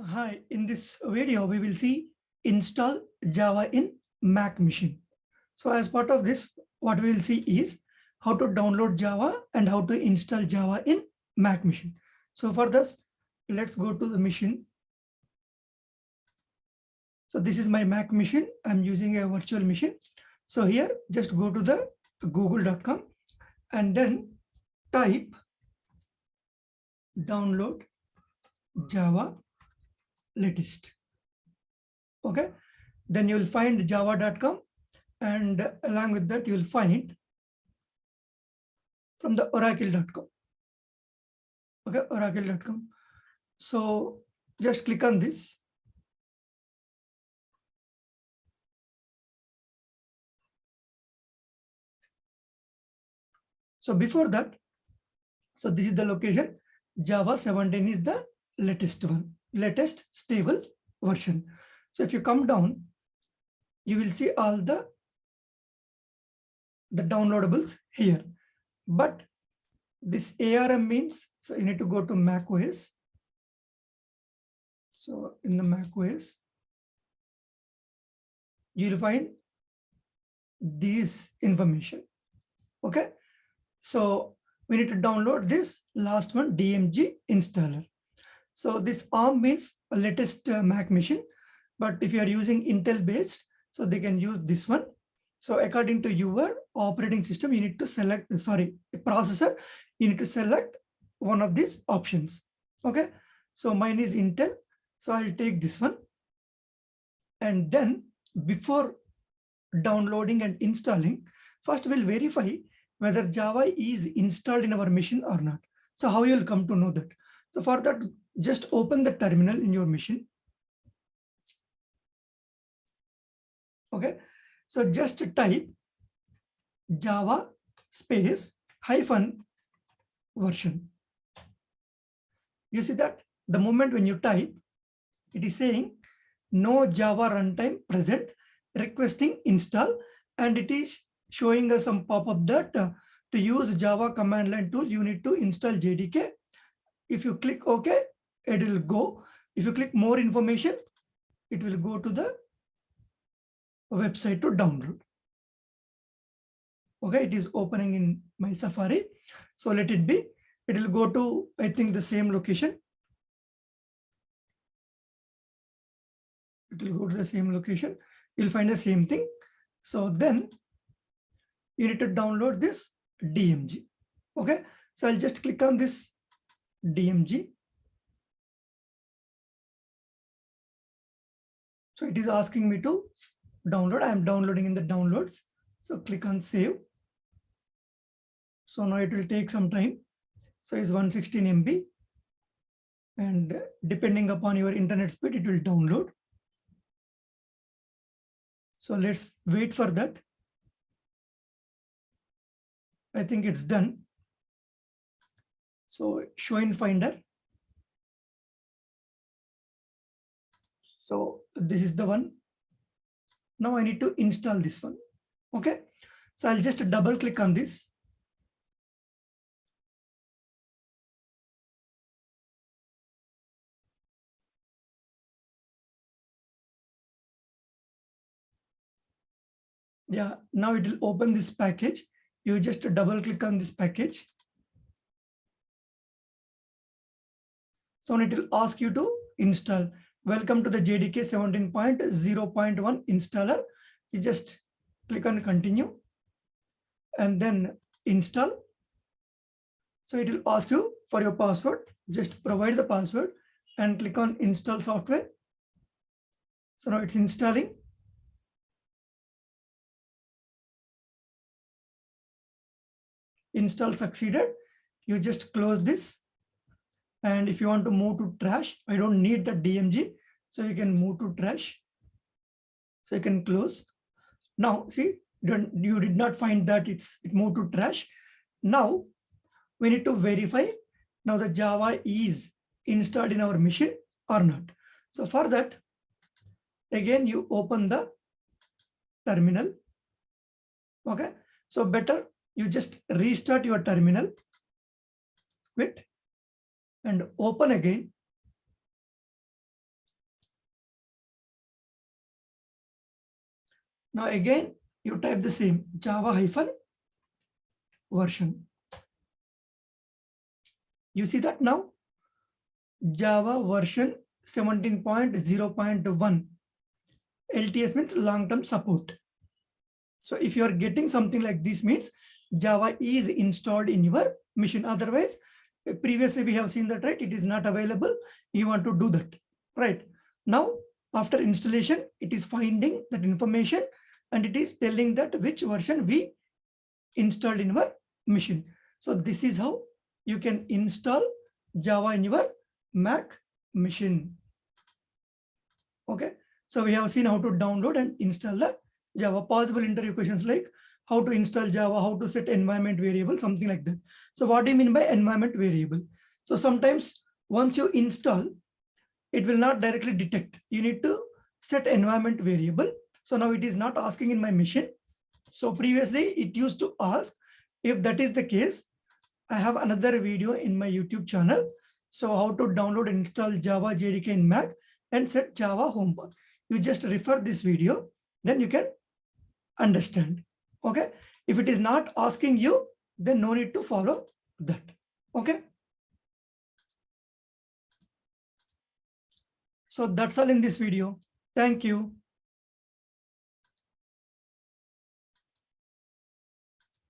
Hi, in this video, we will see install Java in Mac machine. So as part of this, what we will see is how to download Java and how to install Java in Mac machine. So for this, let's go to the machine. So this is my Mac machine. I'm using a virtual machine. So here, just go to the google.com and then type download Java latest. Okay, then you will find java.com, and along with that you will find from the oracle.com. Okay, oracle.com. So just click on this. So before that, so this is the location. Java 17 is the latest one, latest stable version. So if you come down, you will see all the downloadables here. But this ARM means, so you need to go to Mac OS. So in the Mac OS, you'll find this information. Okay, so we need to download this last one, DMG installer. So this ARM means a latest Mac machine, but if you are using Intel based, so they can use this one. So according to your operating system, you need to select, processor, you need to select one of these options. Okay, so mine is Intel, so I'll take this one. And then before downloading and installing, first we'll verify whether Java is installed in our machine or not. So how you'll come to know that? So for that, just open the terminal in your machine. Okay, so just type Java space hyphen version. You see that the moment when you type, it is saying no Java runtime present, requesting install, and it is showing us some pop-up that to use Java command line tool, you need to install JDK. If you click OK, it will go. If you click more information, it will go to the website to download. Okay, it is opening in my Safari. So let it be. It will go to, I think, the same location. It will go to the same location. You'll find the same thing. So then you need to download this DMG. Okay, so I'll just click on this DMG. So it is asking me to download. I am downloading in the downloads. So click on save. So now it will take some time. So it's 116 MB. And depending upon your internet speed, it will download. So let's wait for that. I think it's done. So show in Finder. So this is the one. Now I need to install this one. Okay, so I'll just double click on this. Yeah, now it will open this package. You just double click on this package. So it will ask you to install. Welcome to the JDK 17.0.1 installer. You just click on continue and then install. So it will ask you for your password. Just provide the password and click on install software. So now it's installing. Install succeeded. You just close this. And if you want to move to trash, I don't need the DMG. So you can move to trash. So you can close. Now, see, you did not find that it moved to trash. Now, we need to verify now the Java is installed in our machine or not. So for that, again, you open the terminal. Okay. So better you just restart your terminal. Quit and open again. Now again, you type the same Java hyphen version. You see that now? Java version 17.0.1. LTS means long-term support. So if you are getting something like this, means Java is installed in your machine. Otherwise, previously we have seen that, right? It is not available. You want to do that, right? Now, after installation, it is finding that information and it is telling that which version we installed in your machine. So this is how you can install Java in your Mac machine. Okay. So we have seen how to download and install the Java. Possible interview questions like how to install Java, how to set environment variable, something like that. So what do you mean by environment variable? So sometimes once you install, it will not directly detect. You need to set environment variable. So now it is not asking in my machine. So previously it used to ask. If that is the case, I have another video in my YouTube channel. So how to download and install Java JDK in Mac and set Java home path. You just refer this video, then you can understand. Okay. If it is not asking you, then no need to follow that. Okay. So that's all in this video. Thank you.